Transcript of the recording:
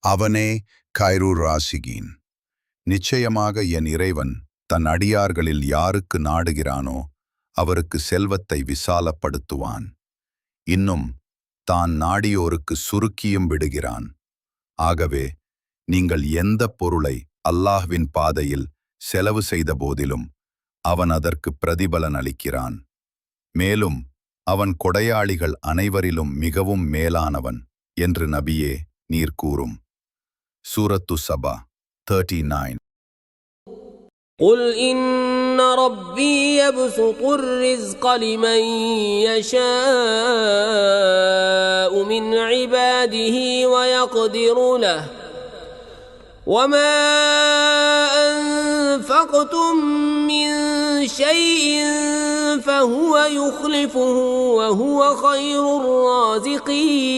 அவனே கைருர் ராசிகீன். நிச்சயமாக என் இறைவன் தன் அடியார்களில் யாருக்கு நாடுகிறானோ அவருக்கு செல்வத்தை விசாலப்படுத்துவான். இன்னும் தான் நாடியோருக்கு சுருக்கியும் விடுகிறான். ஆகவே நீங்கள் எந்த பொருளை அல்லாஹ்வின் பாதையில் செலவு செய்த போதிலும் அவன் அதற்கு பிரதிபலன் அளிக்கிறான். மேலும் அவன் கொடையாளிகள் அனைவரிலும் மிகவும் மேலானவன் என்று நபியே நீர் கூறும். சூரத்து சபா 39. قل إن ربي يبسط الرزق لمن يشاء من عباده ويقدر له وما أنفقتم من شيء فهو يخلفه وهو خير الرازقين